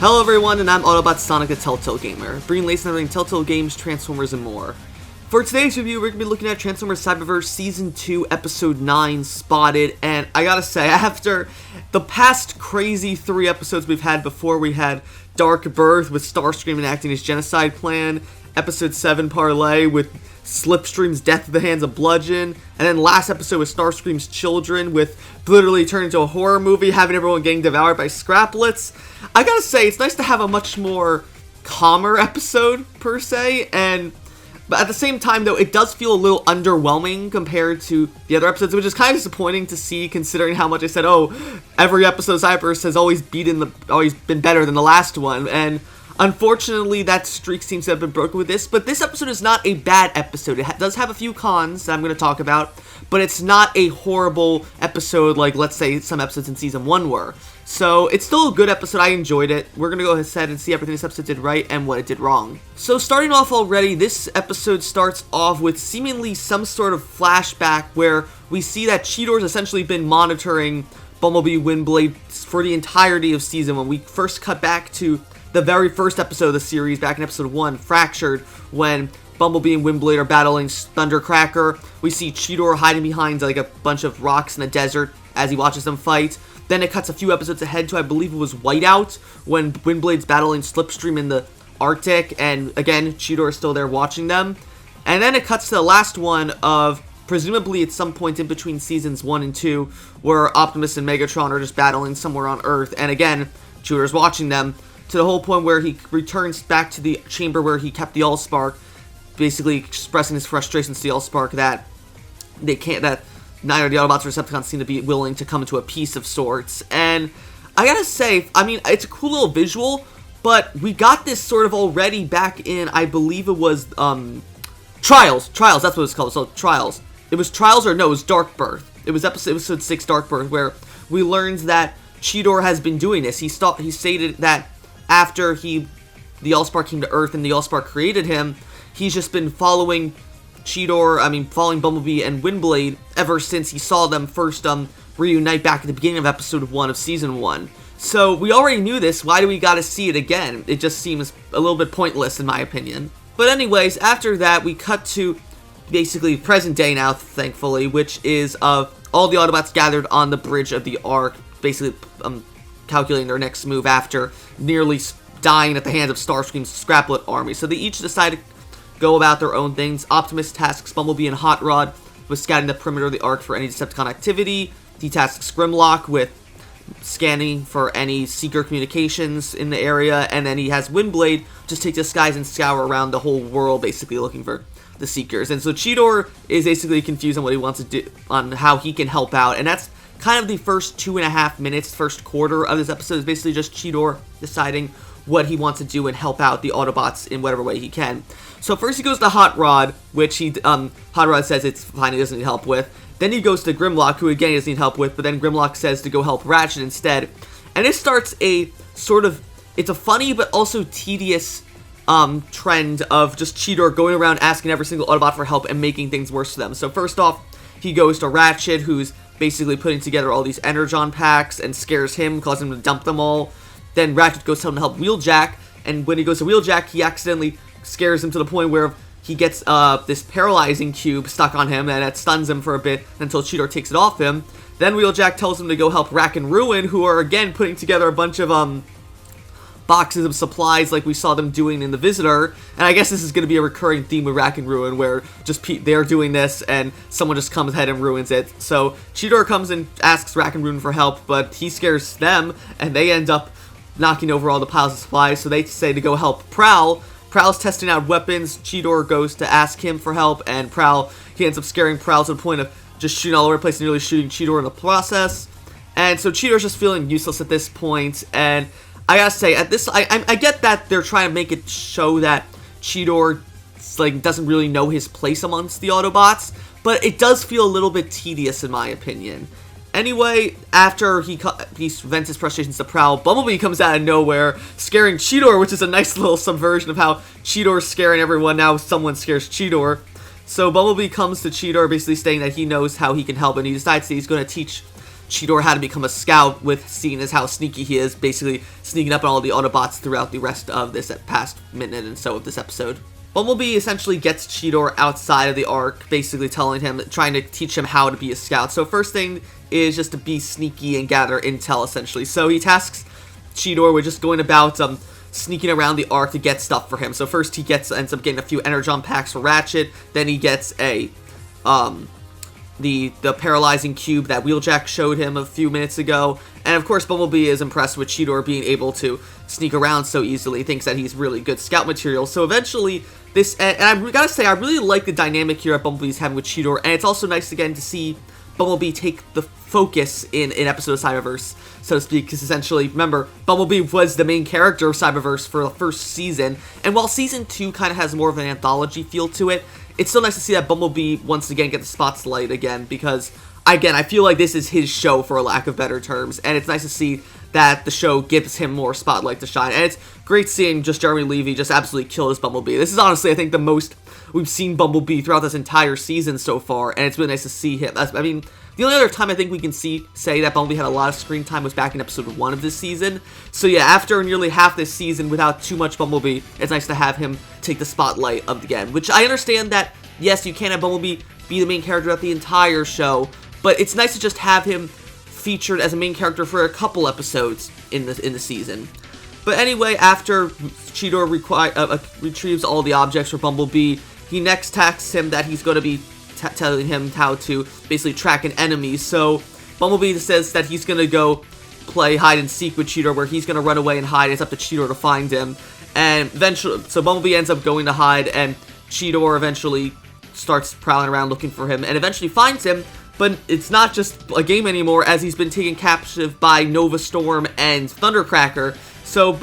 Hello everyone, and I'm Autobot Sonic the Telltale Gamer, bringing latest and everything Telltale games, Transformers, and more. For today's review, we're going to be looking at Transformers Cyberverse Season 2, Episode 9, Spotted, and I gotta say, after the past crazy 3 episodes we've had before, we had Dark Birth with Starscream enacting his genocide plan, Episode 7 Parlay with Slipstream's death at the hands of Bludgeon, and then last episode with Starscream's children with literally turning into a horror movie, having everyone getting devoured by scraplets. I gotta say, it's nice to have a much more calmer episode, per se, but at the same time, though, it does feel a little underwhelming compared to the other episodes, which is kind of disappointing to see, considering how much I said, oh, every episode of Cyberverse has always been better than the last one, and unfortunately, that streak seems to have been broken with this, but this episode is not a bad episode. It does have a few cons that I'm going to talk about, but it's not a horrible episode like, let's say, some episodes in Season 1 were. So, it's still a good episode. I enjoyed it. We're going to go ahead and see everything this episode did right and what it did wrong. So, starting off already, this episode starts off with seemingly some sort of flashback where we see that Cheetor's essentially been monitoring Bumblebee Windblade for the entirety of Season 1. We first cut back to the very first episode of the series, back in episode 1, Fractured, when Bumblebee and Windblade are battling Thundercracker. We see Cheetor hiding behind like a bunch of rocks in the desert as he watches them fight. Then it cuts a few episodes ahead to, I believe it was Whiteout, when Windblade's battling Slipstream in the Arctic, and again, Cheetor is still there watching them. And then it cuts to the last one of, presumably at some point in between Seasons 1 and 2, where Optimus and Megatron are just battling somewhere on Earth, and again, Cheetor's watching them, to the whole point where he returns back to the chamber where he kept the Allspark, basically expressing his frustrations to the Allspark that neither the Autobots or Decepticons seem to be willing to come to a peace of sorts. And I gotta say, I mean, it's a cool little visual, but we got this sort of already back in, I believe it was, Trials, that's what it's called, so Trials. It was Trials, or no, it was Dark Birth. It was episode 6, Dark Birth, where we learned that Cheetor has been doing this. He stated that after the Allspark came to Earth and the Allspark created him, he's just been following following Bumblebee and Windblade ever since he saw them first reunite back at the beginning of episode 1 of Season 1. So we already knew this, why do we gotta see it again? It just seems a little bit pointless in my opinion. But anyways, after that we cut to basically present day now, thankfully, which is all the Autobots gathered on the bridge of the Ark, basically calculating their next move after nearly dying at the hands of Starscream's Scraplet army. So they each decide to go about their own things. Optimus tasks Bumblebee and Hot Rod with scanning the perimeter of the Ark for any Decepticon activity. He tasks Grimlock with scanning for any Seeker communications in the area. And then he has Windblade just take disguise and scour around the whole world, basically looking for the Seekers. And so Cheetor is basically confused on what he wants to do, on how he can help out. And that's kind of the first 2.5 minutes, first quarter of this episode is basically just Cheetor deciding what he wants to do and help out the Autobots in whatever way he can. So first he goes to Hot Rod, which Hot Rod says it's fine, he doesn't need help with. Then he goes to Grimlock, who again he doesn't need help with, but then Grimlock says to go help Ratchet instead. And it starts a sort of, it's a funny but also tedious trend of just Cheetor going around asking every single Autobot for help and making things worse for them. So first off, he goes to Ratchet, who's basically putting together all these Energon packs and scares him, causing him to dump them all. Then Ratchet goes to him to help Wheeljack, and when he goes to Wheeljack, he accidentally scares him to the point where he gets this paralyzing cube stuck on him, and it stuns him for a bit until Cheetor takes it off him. Then Wheeljack tells him to go help Rack and Ruin, who are again putting together a bunch of boxes of supplies like we saw them doing in The Visitor, and I guess this is going to be a recurring theme with Rack and Ruin, where just they're doing this and someone just comes ahead and ruins it. So Cheetor comes and asks Rack and Ruin for help, but he scares them, and they end up knocking over all the piles of supplies, so they say to go help Prowl. Prowl's testing out weapons. Cheetor goes to ask him for help, and he ends up scaring Prowl to the point of just shooting all over the place and nearly shooting Cheetor in the process. And so Cheetor's just feeling useless at this point, and I gotta say, at this, I get that they're trying to make it show that Cheetor doesn't really know his place amongst the Autobots, but it does feel a little bit tedious in my opinion. Anyway, after he vents his frustrations to Prowl, Bumblebee comes out of nowhere, scaring Cheetor, which is a nice little subversion of how Cheetor's scaring everyone, now someone scares Cheetor. So Bumblebee comes to Cheetor, basically saying that he knows how he can help, and he decides that he's going to teach Cheetor how to become a scout, with seeing as how sneaky he is, basically sneaking up on all the Autobots throughout the rest of this past minute and so of this episode. Bumblebee essentially gets Cheetor outside of the arc, basically trying to teach him how to be a scout. So first thing is just to be sneaky and gather intel, essentially. So he tasks Cheetor with just going about sneaking around the arc to get stuff for him. So first he ends up getting a few Energon packs for Ratchet, then he gets the paralyzing cube that Wheeljack showed him a few minutes ago. And of course Bumblebee is impressed with Cheetor being able to sneak around so easily, thinks that he's really good scout material. So eventually and I gotta say, I really like the dynamic here that Bumblebee's having with Cheetor, and it's also nice again to see Bumblebee take the focus in an episode of Cyberverse, so to speak, because essentially, remember, Bumblebee was the main character of Cyberverse for the first season, and while Season 2 kind of has more of an anthology feel to it, it's still nice to see that Bumblebee once again get the spotlight again, because, again, I feel like this is his show, for a lack of better terms, and it's nice to see that the show gives him more spotlight to shine, and it's great seeing just Jeremy Levy just absolutely kill his Bumblebee. This is honestly, I think, the most we've seen Bumblebee throughout this entire season so far, and it's really nice to see him. I mean, the only other time I think we can say that Bumblebee had a lot of screen time was back in episode 1 of this season. So yeah, after nearly half this season without too much Bumblebee, it's nice to have him take the spotlight again. Which I understand that, yes, you can't have Bumblebee be the main character of the entire show, but it's nice to just have him featured as a main character for a couple episodes in the season. But anyway, after Cheetor retrieves all the objects for Bumblebee, he next tasks him that he's going to be telling him how to basically track an enemy. So Bumblebee says that he's going to go play hide and seek with Cheetor, where he's going to run away and hide. It's up to Cheetor to find him. And eventually, so Bumblebee ends up going to hide, and Cheetor eventually starts prowling around looking for him and eventually finds him. But it's not just a game anymore, as he's been taken captive by Nova Storm and Thundercracker. So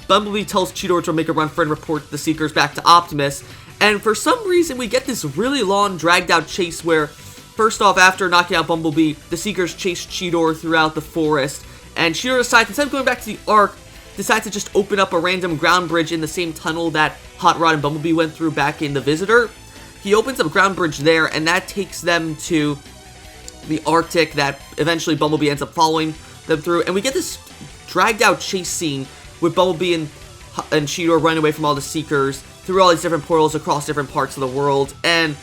Bumblebee tells Cheetor to make a run for and report the Seekers back to Optimus. And for some reason, we get this really long, dragged-out chase where, first off, after knocking out Bumblebee, the Seekers chase Cheetor throughout the forest. And Cheetor decides, instead of going back to the Ark, decides to just open up a random ground bridge in the same tunnel that Hot Rod and Bumblebee went through back in The Visitor. He opens up a ground bridge there, and that takes them to the Arctic that eventually Bumblebee ends up following them through. And we get this dragged-out chase scene with Bumblebee and Cheetor running away from all the Seekers through all these different portals across different parts of the world. And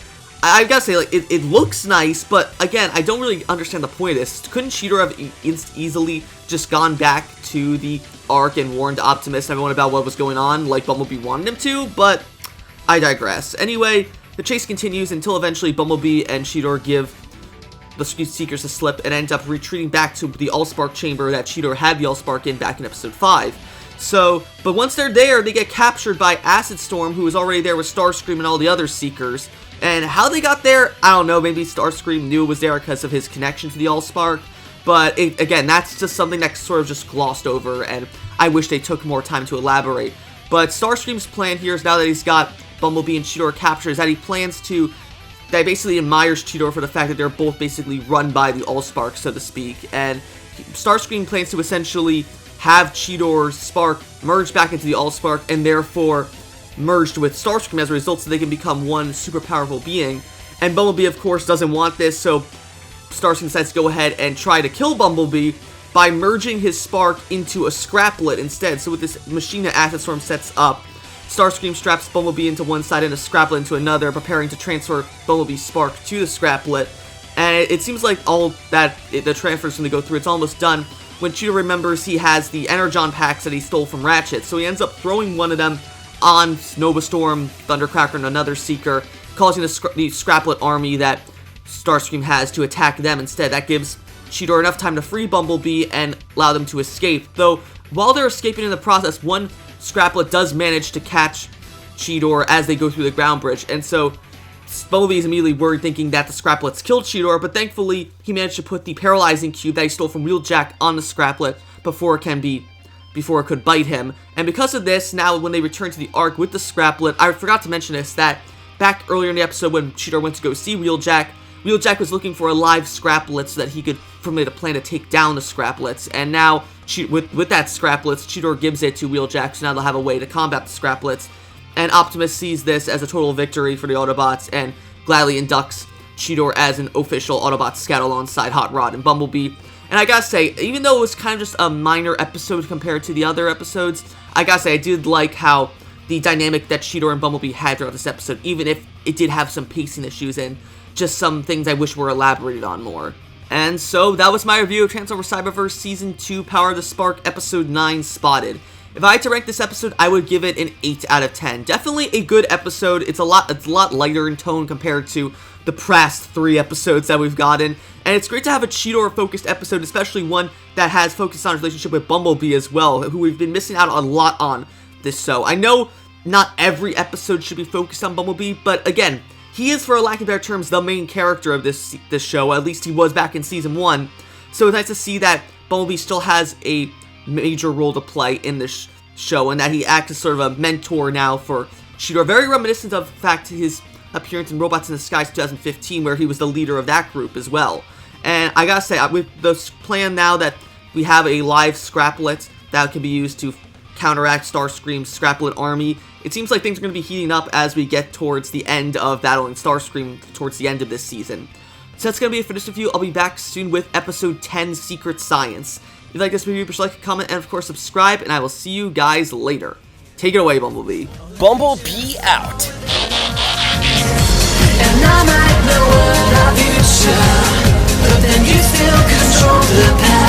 I've got to say, like, it looks nice, but again, I don't really understand the point of this. Couldn't Cheetor have easily just gone back to the Ark and warned Optimus and everyone about what was going on, like Bumblebee wanted him to? But I digress. Anyway, the chase continues until eventually Bumblebee and Cheetor give the Seekers a slip and end up retreating back to the Allspark chamber that Cheetor had the Allspark in back in episode 5. So, but once they're there, they get captured by Acid Storm, who was already there with Starscream and all the other Seekers. And how they got there, I don't know. Maybe Starscream knew it was there because of his connection to the Allspark. But again, that's just something that's sort of just glossed over, and I wish they took more time to elaborate. But Starscream's plan here is, now that he's got Bumblebee and Cheetor captured, is that he plans to, that basically admires Cheetor for the fact that they're both basically run by the Allspark, so to speak. And Starscream plans to essentially have Cheetor's spark merge back into the Allspark, and therefore merged with Starscream as a result, so they can become one super powerful being. And Bumblebee, of course, doesn't want this, so Starscream decides to go ahead and try to kill Bumblebee by merging his spark into a Scraplet instead. So with this machine that Acid Storm sets up, Starscream straps Bumblebee into one side and a Scraplet into another, preparing to transfer Bumblebee's spark to the Scraplet. And it seems like all that the transfer is going to go through. It's almost done when Cheetor remembers he has the Energon packs that he stole from Ratchet. So he ends up throwing one of them on Nova Storm, Thundercracker, and another Seeker, causing the Scraplet army that Starscream has to attack them instead. That gives Cheetor enough time to free Bumblebee and allow them to escape. Though, while they're escaping in the process, one Scraplet does manage to catch Cheetor as they go through the ground bridge. And so Bumblebee is immediately worried, thinking that the Scraplets killed Cheetor, but thankfully he managed to put the paralyzing cube that he stole from Wheeljack on the Scraplet before it could bite him. And because of this, now when they return to the Ark with the Scraplet, I forgot to mention this, that back earlier in the episode when Cheetor went to go see Wheeljack was looking for a live Scraplet so that he could formulate a plan to take down the Scraplets. And now, with that Scraplets, Cheetor gives it to Wheeljack, so now they'll have a way to combat the Scraplets. And Optimus sees this as a total victory for the Autobots and gladly inducts Cheetor as an official Autobot scout alongside Hot Rod and Bumblebee. And I gotta say, even though it was kind of just a minor episode compared to the other episodes, I gotta say, I did like how the dynamic that Cheetor and Bumblebee had throughout this episode, even if it did have some pacing issues and just some things I wish were elaborated on more. And so, that was my review of Transformers Cyberverse Season 2 Power of the Spark Episode 9 Spotted. If I had to rank this episode, I would give it an 8 out of 10. Definitely a good episode. It's a lot lighter in tone compared to the past 3 episodes that we've gotten. And it's great to have a Cheetor-focused episode, especially one that has focused on his relationship with Bumblebee as well, who we've been missing out a lot on this show. I know not every episode should be focused on Bumblebee, but again, he is, for lack of better terms, the main character of this show. At least he was back in Season 1. So it's nice to see that Bumblebee still has a major role to play in this show, and that he acts as sort of a mentor now for Cheetor. Very reminiscent of, in fact, his appearance in Robots in Disguise 2015, where he was the leader of that group as well. And I gotta say, with the plan now that we have a live Scraplet that can be used to counteract Starscream's Scraplet army, it seems like things are going to be heating up as we get towards the end of battling Starscream towards the end of this season. So that's going to be it for this review. I'll be back soon with Episode 10, Secret Science. If you like this review, be sure to like, comment, and of course subscribe, and I will see you guys later. Take it away, Bumblebee. Bumblebee out. And I might know what our future, but then you still control the past.